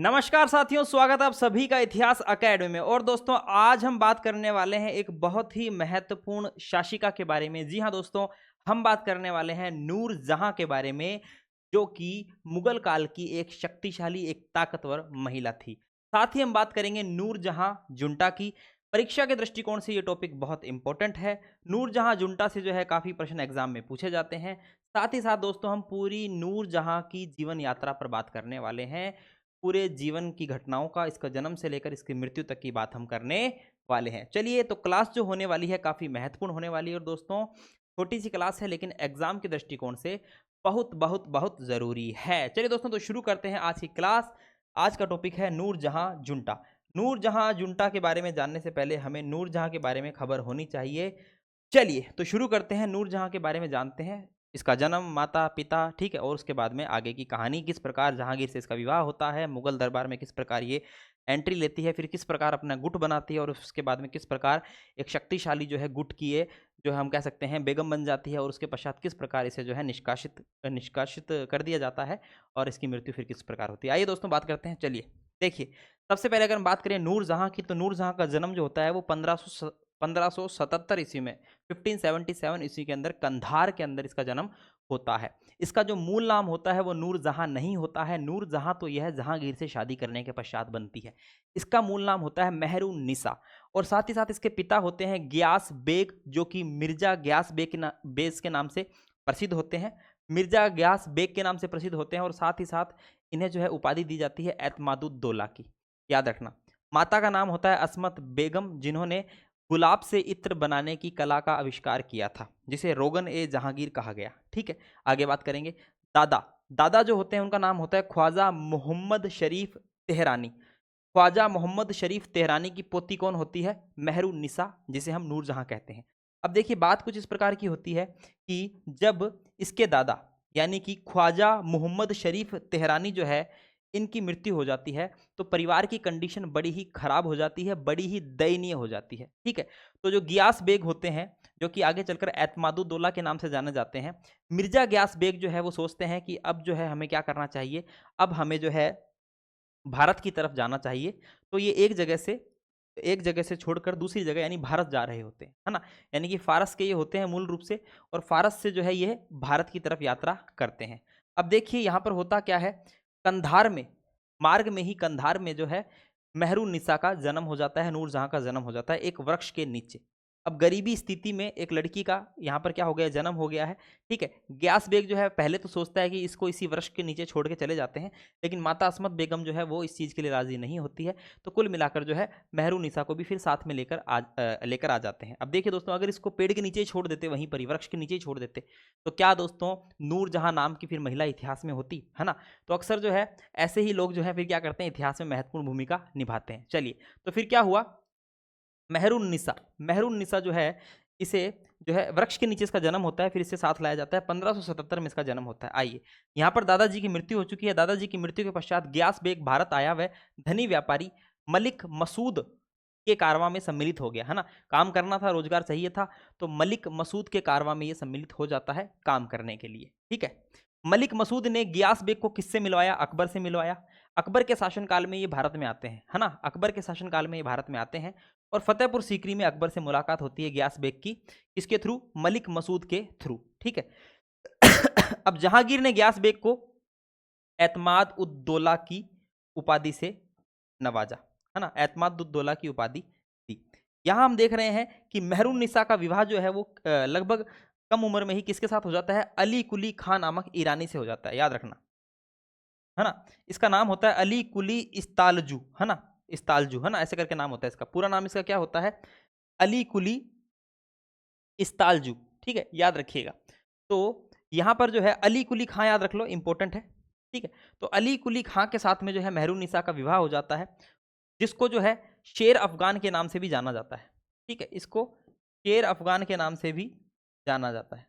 नमस्कार साथियों, स्वागत है आप सभी का इतिहास अकेडमी में। और दोस्तों, आज हम बात करने वाले हैं एक बहुत ही महत्वपूर्ण शासिका के बारे में। जी हाँ दोस्तों, हम बात करने वाले हैं नूरजहां के बारे में, जो कि मुगल काल की एक शक्तिशाली, एक ताकतवर महिला थी। साथ ही हम बात करेंगे नूरजहां जुंटा की। परीक्षा के दृष्टिकोण से ये टॉपिक बहुत इंपॉर्टेंट है। नूरजहां जुंटा से जो है काफ़ी प्रश्न एग्जाम में पूछे जाते हैं। साथ ही साथ दोस्तों, हम पूरी नूरजहां की जीवन यात्रा पर बात करने वाले हैं। पूरे जीवन की घटनाओं का, इसका जन्म से लेकर इसकी मृत्यु तक की बात हम करने वाले हैं। चलिए, तो क्लास जो होने वाली है काफ़ी महत्वपूर्ण होने वाली है। और दोस्तों, छोटी सी क्लास है लेकिन एग्जाम के दृष्टिकोण से बहुत बहुत बहुत ज़रूरी है। चलिए दोस्तों, तो शुरू करते हैं आज की क्लास। आज का टॉपिक है नूरजहां जुंटा। नूरजहां जुंटा के बारे में जानने से पहले हमें नूरजहां के बारे में खबर होनी चाहिए। चलिए, तो शुरू करते हैं, नूरजहां के बारे में जानते हैं। इसका जन्म, माता पिता, ठीक है, और उसके बाद में आगे की कहानी, किस प्रकार जहांगीर से इसका विवाह होता है, मुगल दरबार में किस प्रकार ये एंट्री लेती है, फिर किस प्रकार अपना गुट बनाती है, और उसके बाद में किस प्रकार एक शक्तिशाली जो है गुट की ये जो हम कह सकते हैं बेगम बन जाती है, और उसके पश्चात किस प्रकार इसे जो है निष्कासित निष्कासित कर दिया जाता है, और इसकी मृत्यु फिर किस प्रकार होती है। आइए दोस्तों, बात करते हैं। चलिए देखिए, सबसे पहले अगर हम बात करें नूरजहां की, तो नूरजहां का जन्म जो होता है वो 1577 ईस्वी में, 1577 ईस्वी के अंदर कंधार के अंदर इसका जन्म होता है। इसका जो मूल नाम होता है वो नूरजहां नहीं होता है। नूरजहां तो यह जहांगीर से शादी करने के पश्चात बनती है। इसका मूल नाम होता है मेहरुन निसा। और साथ ही साथ इसके पिता होते हैं गियास बेग, जो कि मिर्जा गियास बेग के नाम से प्रसिद्ध होते हैं। मिर्जा गियास बेग के नाम से प्रसिद्ध होते हैं। और साथ ही साथ इन्हें जो है उपाधि दी जाती है एतमादुद्दौला की, याद रखना। माता का नाम होता है असमत बेगम, जिन्होंने गुलाब से इत्र बनाने की कला का आविष्कार किया था, जिसे रोगन ए जहांगीर कहा गया। ठीक है, आगे बात करेंगे। दादा दादा जो होते हैं उनका नाम होता है ख्वाजा मोहम्मद शरीफ तेहरानी। ख्वाजा मोहम्मद शरीफ तेहरानी की पोती कौन होती है? मेहरुन निसा, जिसे हम नूरजहां कहते हैं। अब देखिए, बात कुछ इस प्रकार की होती है कि जब इसके दादा यानी कि ख्वाजा मोहम्मद शरीफ तेहरानी जो है, इनकी मृत्यु हो जाती है, तो परिवार की कंडीशन बड़ी ही खराब हो जाती है, बड़ी ही दयनीय हो जाती है। ठीक है, तो जो गियास बेग होते हैं, जो कि आगे चलकर एतमादुद्दौला के नाम से जाने जाते हैं, मिर्जा गियास बेग जो है वो सोचते हैं कि अब जो है हमें क्या करना चाहिए, अब हमें जो है भारत की तरफ जाना चाहिए। तो ये एक जगह से छोड़कर दूसरी जगह यानी भारत जा रहे होते हैं, है ना। यानी कि फारस के ये होते हैं मूल रूप से, और फारस से जो है ये भारत की तरफ यात्रा करते हैं। अब देखिए यहाँ पर होता क्या है, कंधार में, मार्ग में ही कंधार में जो है मेहरुन निसा का जन्म हो जाता है, नूरजहां का जन्म हो जाता है एक वृक्ष के नीचे। अब गरीबी स्थिति में एक लड़की का यहाँ पर क्या हो गया, जन्म हो गया है। ठीक है, गियास बेग जो है पहले तो सोचता है कि इसको इसी वृक्ष के नीचे छोड़ के चले जाते हैं, लेकिन माता असमत बेगम जो है वो इस चीज़ के लिए राजी नहीं होती है। तो कुल मिलाकर जो है मेहरुन निसा को भी फिर साथ में लेकर आ जाते हैं। अब देखिए दोस्तों, अगर इसको पेड़ के नीचे ही छोड़ देते, वहीं पर ही वृक्ष के नीचे ही छोड़ देते, तो क्या दोस्तों नूरजहां नाम की फिर महिला इतिहास में होती, है ना। तो अक्सर जो है ऐसे ही लोग जो है फिर क्या करते हैं, इतिहास में महत्वपूर्ण भूमिका निभाते हैं। चलिए, तो फिर क्या हुआ, मेहरुन निसा जो है, इसे जो है वृक्ष के नीचे इसका जन्म होता है, फिर इससे साथ लाया जाता है। 1577 में इसका जन्म होता है। आइए, यहाँ पर दादाजी की मृत्यु हो चुकी है। दादाजी की मृत्यु के पश्चात गियास बेग भारत आया, वह धनी व्यापारी मलिक मसूद के कारवां में सम्मिलित हो गया, है ना। काम करना था, रोजगार चाहिए था, तो मलिक मसूद के कारवां में ये सम्मिलित हो जाता है काम करने के लिए। ठीक है, मलिक मसूद ने गियास बेग को किससे मिलवाया? अकबर से मिलवाया। अकबर के शासनकाल में ये भारत में आते हैं, है ना। अकबर के शासनकाल में ये भारत में आते हैं, और फतेहपुर सीकरी में अकबर से मुलाकात होती है गियास बेग की। किसके थ्रू? मलिक मसूद के थ्रू। ठीक है। अब जहांगीर ने गियास बेग को एतमाद उद्दौला की उपाधि से नवाजा, है ना, एतमाद उद्दौला की उपाधि दी। यहां हम देख रहे हैं कि मेहरुन निसा का विवाह जो है वो लगभग कम उम्र में ही किसके साथ हो जाता है? अली कुली खां नामक ईरानी से हो जाता है, याद रखना, है ना। इसका नाम होता है अली कुली इस्तालजू, है ना, इस्तालजू, है ना, ऐसे करके नाम होता है इसका। पूरा नाम इसका क्या होता है? अली कुली इस्तालजू। ठीक है, याद रखिएगा। तो यहाँ पर जो है अली कुली खां, याद रख लो, इंपॉर्टेंट है। ठीक है, तो अली कुली खां के साथ में जो है मेहरुन निसा का विवाह हो जाता है, जिसको जो है शेर अफगान के नाम से भी जाना जाता है। ठीक है, इसको शेर अफगान के नाम से भी जाना जाता है।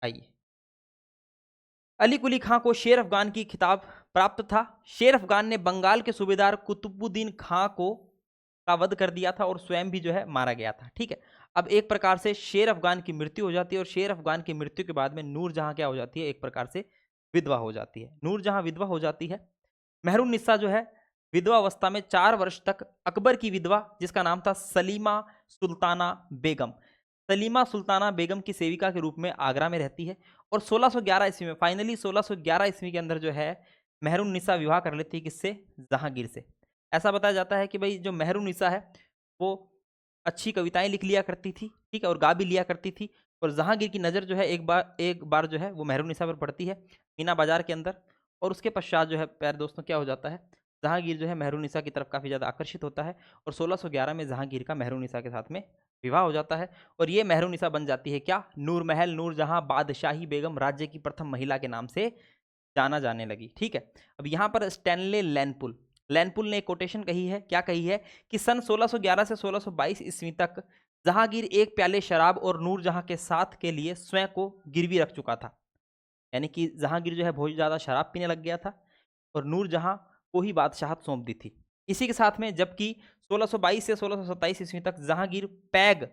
आइए, अली कुली खां को शेर अफगान की खिताब प्राप्त था। शेर अफगान ने बंगाल के सूबेदार कुतुबुद्दीन खां को का वध कर दिया था, और स्वयं भी जो है मारा गया था। ठीक है, अब एक प्रकार से शेर अफगान की मृत्यु हो जाती है, और शेर अफगान की मृत्यु के बाद में नूरजहां क्या हो जाती है? एक प्रकार से विधवा हो जाती है। नूरजहां विधवा हो जाती है, मेहरुन्निसा जो है विधवावस्था में 4 वर्ष तक अकबर की विधवा जिसका नाम था सलीमा सुल्ताना बेगम, सलीमा सुल्ताना बेगम की सेविका के रूप में आगरा में रहती है। और 1611 ईस्वी में फाइनली 1611 ईस्वी के अंदर जो है मेहरुन्निसा विवाह कर लेती है किससे? जहांगीर से। ऐसा बताया जाता है कि भाई जो मेहरुन्निसा है वो अच्छी कविताएं लिख लिया करती थी, ठीक है, और गा भी लिया करती थी। और जहांगीर की नज़र जो है एक बार जो है वो मेहरुन्निसा पर पड़ती है मीना बाजार के अंदर। और उसके पश्चात जो है प्यारे दोस्तों क्या हो जाता है, जहांगीर जो है मेहरुन्निसा की तरफ काफ़ी ज़्यादा आकर्षित होता है और 1611 में जहांगीर का मेहरुन्निसा के साथ में विवाह हो जाता है। और ये मेहरुन्निसा बन जाती है क्या? नूर महल नूरजहां बादशाही बेगम, राज्य की प्रथम महिला के नाम से जाना जाने लगी। ठीक है, अब यहाँ पर स्टैनले लैनपुल ने एक कोटेशन कही है, क्या कही है कि सन 1611 से 1622 ईस्वी तक जहांगीर एक प्याले शराब और नूरजहां के साथ के लिए स्वयं को गिरवी रख चुका था। यानी कि जहांगीर जो है बहुत ज़्यादा शराब पीने लग गया था और नूरजहां को ही बादशाहत सौंप दी थी। इसी के साथ में जबकि 1622 से 1627 ईस्वी तक जहांगीर पैग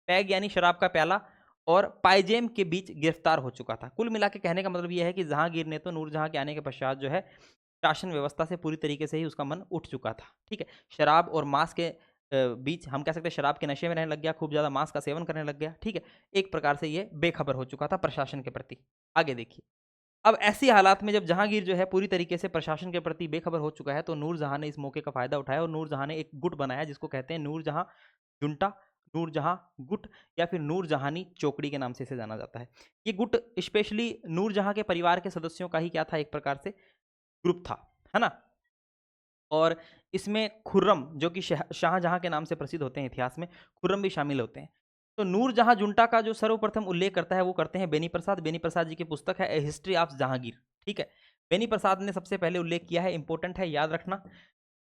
पैग यानी शराब का प्याला और पायजेम के बीच गिरफ्तार हो चुका था। कुल मिला के कहने का मतलब यह है कि जहांगीर ने तो नूरजहां के आने के पश्चात जो है शासन व्यवस्था से पूरी तरीके से ही उसका मन उठ चुका था। ठीक है, शराब और मांस के बीच हम कह सकते हैं शराब के नशे में रहने लग गया, खूब ज़्यादा मांस का सेवन करने लग गया। ठीक है, एक प्रकार से ये बेखबर हो चुका था प्रशासन के प्रति। आगे देखिए, अब ऐसी हालात में जब जहांगीर जो है पूरी तरीके से प्रशासन के प्रति बेखबर हो चुका है तो नूरजहां ने इस मौके का फायदा उठाया और नूरजहां ने एक गुट बनाया जिसको कहते हैं नूरजहां जुंटा, नूरजहां गुट या फिर नूरजहानी चौकड़ी के नाम से इसे जाना जाता है। ये गुट स्पेशली नूरजहां के परिवार के सदस्यों का ही क्या था, एक प्रकार से ग्रुप था, है ना। और इसमें खुर्रम जो कि शाहजहां के नाम से प्रसिद्ध होते हैं इतिहास में, खुर्रम भी शामिल होते हैं। तो नूरजहां जुंटा का जो सर्वप्रथम उल्लेख करता है वो करते हैं बेनी प्रसाद। बेनी प्रसाद जी की पुस्तक है ए हिस्ट्री ऑफ जहांगीर। ठीक है, बेनी प्रसाद ने सबसे पहले उल्लेख किया है, इंपॉर्टेंट है, याद रखना।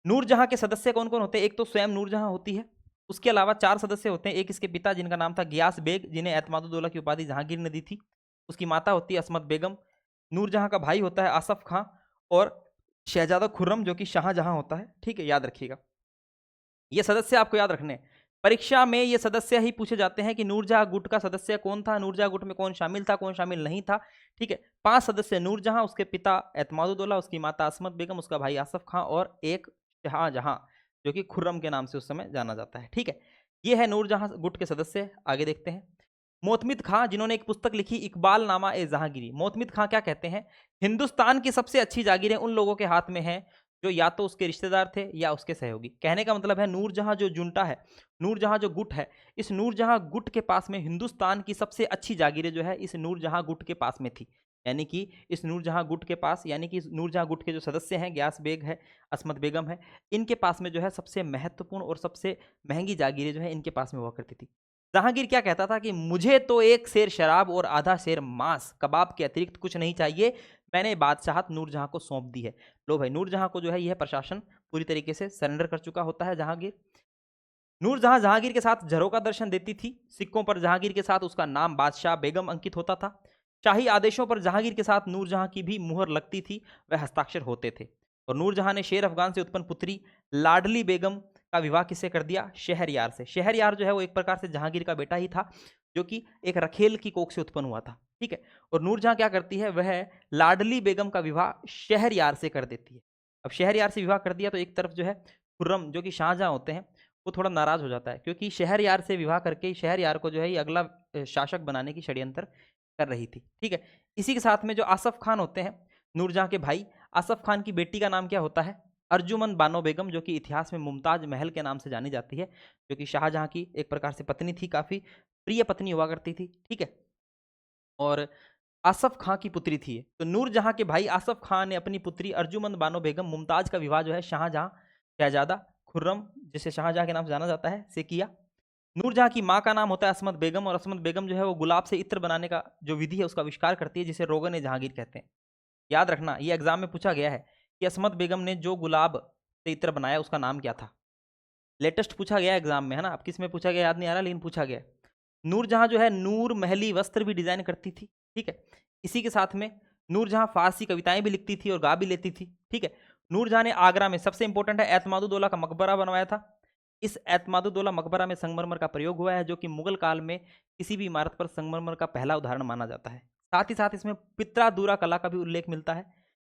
नूरजहां के सदस्य कौन कौन होते हैं? एक तो स्वयं नूरजहां होती है, उसके अलावा 4 सदस्य होते हैं। एक इसके पिता जिनका नाम था गियास बेग, जिन्हें एतमादुद्दौला की उपाधि जहांगीर ने दी थी। उसकी माता होती है असमत बेगम। नूरजहां का भाई होता है आसफ खां और शहजादा खुर्रम जो कि शाहजहां होता है। ठीक है, याद रखिएगा, ये सदस्य आपको याद रखने हैं। परीक्षा में ये सदस्य ही पूछे जाते हैं कि नूरजहां गुट का सदस्य कौन था, नूरजहां गुट में कौन शामिल था, कौन शामिल नहीं था। ठीक है, 5 सदस्य नूरजहां, उसके पिता एतमादुद्दौला, उसकी माता असमत बेगम, उसका भाई आसफ खां और एक शाहजहां जो कि खुर्रम के नाम से उस समय जाना जाता है। ठीक है, ये है नूरजहां गुट के सदस्य। आगे देखते हैं, मोतमिद खां जिन्होंने एक पुस्तक लिखी इकबाल नामा ए जहांगीरी। मोतमिद खां क्या कहते हैं, हिंदुस्तान की सबसे अच्छी जागीरें उन लोगों के हाथ में हैं जो या तो उसके रिश्तेदार थे या उसके सहयोगी। कहने का मतलब है नूरजहां जो जुंटा है, नूरजहां जो गुट है, इस नूरजहां गुट के पास में हिंदुस्तान की सबसे अच्छी जागीरें जो है इस नूरजहां गुट के पास में थी। यानी कि इस नूरजहां गुट के पास, यानी कि नूरजहां गुट के जो सदस्य हैं, ग्यास बेग है, असमत बेगम है, इनके पास में जो है सबसे महत्वपूर्ण और सबसे महंगी जागीरें जो है इनके पास में हुआ करती थी। जहांगीर क्या कहता था कि मुझे तो 1 सेर शराब और आधा सेर मांस कबाब के अतिरिक्त कुछ नहीं चाहिए, मैंने बादशाहत नूरजहां को सौंप दी है। लो भाई, नूरजहां को जो है यह प्रशासन पूरी तरीके से सरेंडर कर चुका होता है जहांगीर। नूरजहां जहांगीर के साथ झरोका दर्शन देती थी। सिक्कों पर जहांगीर के साथ उसका नाम बादशाह बेगम अंकित होता था। शाही आदेशों पर जहांगीर के साथ नूरजहां की भी मुहर लगती थी, वह हस्ताक्षर होते थे। और नूरजहां ने शेर अफगान से उत्पन्न पुत्री लाडली बेगम का विवाह किससे कर दिया? शहरयार से। शहरयार जो है वो एक प्रकार से जहांगीर का बेटा ही था जो कि एक रखेल की कोख से उत्पन्न हुआ था। ठीक है, और नूरजहां क्या करती है, वह लाडली बेगम का विवाह शहरयार से कर देती है। अब शहरयार से विवाह कर दिया तो एक तरफ जो है खुर्रम जो कि शाहजहां होते हैं वो थोड़ा नाराज हो जाता है क्योंकि शहरयार से विवाह करके शहरयार को जो है ये अगला शासक बनाने की षड्यंत्र कर रही थी। ठीक है, इसी के साथ में जो आसफ खान होते हैं नूरजहां के भाई, आसफ खान की बेटी का नाम क्या होता है? अर्जुमन बानो बेगम, जो कि इतिहास में मुमताज महल के नाम से जानी जाती है, जो कि शाहजहां की एक प्रकार से पत्नी थी, काफी प्रिय पत्नी हुआ करती थी। ठीक है, और आसफ खां की पुत्री थी। तो नूरजहां के भाई आसफ खां ने अपनी पुत्री अर्जुमंद बानो बेगम मुमताज का विवाह जो है शाहजहां शहजादा खुर्रम, जिसे शाहजहां के नाम से जाना जाता है, से किया। नूरजहां की माँ का नाम होता है असमत बेगम और असमत बेगम जो है वो गुलाब से इत्र बनाने का जो विधि है उसका आविष्कार करती है जिसे रोगन ए जहांगीर कहते हैं। याद रखना, ये एग्जाम में पूछा गया है कि असमत बेगम ने जो गुलाब से इत्र बनाया उसका नाम क्या था। लेटेस्ट पूछा गया एग्जाम में, है ना। अब किस में पूछा गया याद नहीं आ रहा, लेकिन पूछा गया। नूरजहां जो है नूर महली वस्त्र भी डिजाइन करती थी। ठीक है, इसी के साथ में नूरजहां फारसी कविताएं भी लिखती थी और गा भी लेती थी। ठीक है, नूरजहां ने आगरा में सबसे इंपॉर्टेंट है एतमादुद्दौला का मकबरा बनवाया था। इस एतमादुद्दौला मकबरा में संगमरमर का प्रयोग हुआ है जो कि मुगल काल में किसी भी इमारत पर संगमरमर का पहला उदाहरण माना जाता है। साथ ही साथ इसमें पित्रा दूरा कला का भी उल्लेख मिलता है।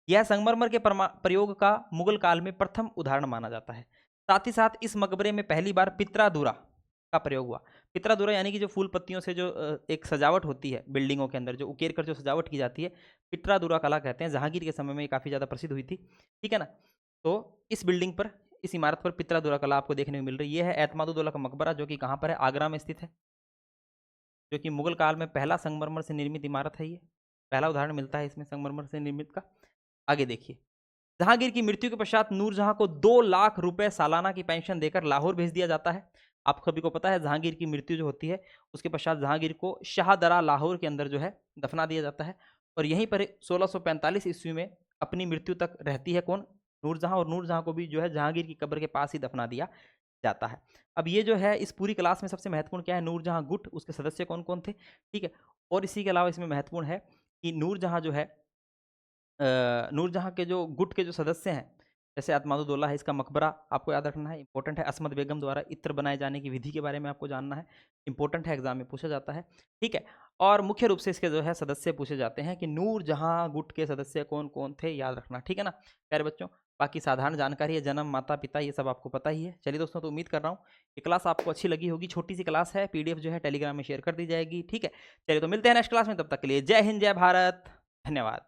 यह संगमरमर के प्रयोग का मुगल काल में प्रथम उदाहरण माना जाता है। साथ ही साथ इस मकबरे में पहली बार पित्रादुरा का प्रयोग हुआ। पित्रादुरा यानी कि जो फूल पत्तियों से जो एक सजावट होती है बिल्डिंगों के अंदर, जो उकेर कर जो सजावट की जाती है, पित्रादुरा कला कहते हैं। जहांगीर के समय में ये काफ़ी ज़्यादा प्रसिद्ध हुई थी, ठीक है ना। तो इस बिल्डिंग पर, इस इमारत पर पित्रादुरा कला आपको देखने को मिल रही है। यह है एतमादुद्दौला का मकबरा, जो कि कहाँ पर है, आगरा में स्थित है, जो कि मुगल काल में पहला संगमरमर से निर्मित इमारत है। ये पहला उदाहरण मिलता है इसमें संगमरमर से निर्मित का। आगे देखिए, जहांगीर की मृत्यु के पश्चात नूरजहां को 2 लाख रुपए सालाना की पेंशन देकर लाहौर भेज दिया जाता है। आप सभी को पता है जहांगीर की मृत्यु जो होती है उसके पश्चात जहांगीर को शाहदरा लाहौर के अंदर जो है दफना दिया जाता है, और यहीं पर 1645 ईस्वी में अपनी मृत्यु तक रहती है कौन, नूरजहां, और नूरजहां को भी जो है जहांगीर की कब्र के पास ही दफना दिया जाता है। अब ये जो है इस पूरी क्लास में सबसे महत्वपूर्ण क्या है, नूरजहां गुट, उसके सदस्य कौन कौन थे, ठीक है। और इसी के अलावा इसमें महत्वपूर्ण है कि नूरजहां जो है नूरजहां के जो गुट के जो सदस्य हैं, जैसे अतमादुद्दौला है, इसका मकबरा आपको याद रखना है, इंपॉर्टेंट है। असमत बेगम द्वारा इत्र बनाए जाने की विधि के बारे में आपको जानना है, इंपॉर्टेंट है, एग्जाम में पूछा जाता है, ठीक है। और मुख्य रूप से इसके जो है सदस्य पूछे जाते हैं कि नूरजहां गुट के सदस्य कौन कौन थे, याद रखना, ठीक है ना प्यारे बच्चों। बाकी साधारण जानकारी है, जन्म, माता पिता, ये सब आपको पता ही है। चलिए दोस्तों, तो उम्मीद कर रहा हूँ ये क्लास आपको अच्छी लगी होगी। छोटी सी क्लास है, पीडीएफ जो है टेलीग्राम में शेयर कर दी जाएगी, ठीक है। चलिए तो मिलते हैं नेक्स्ट क्लास में, तब तक के लिए जय हिंद, जय भारत, धन्यवाद।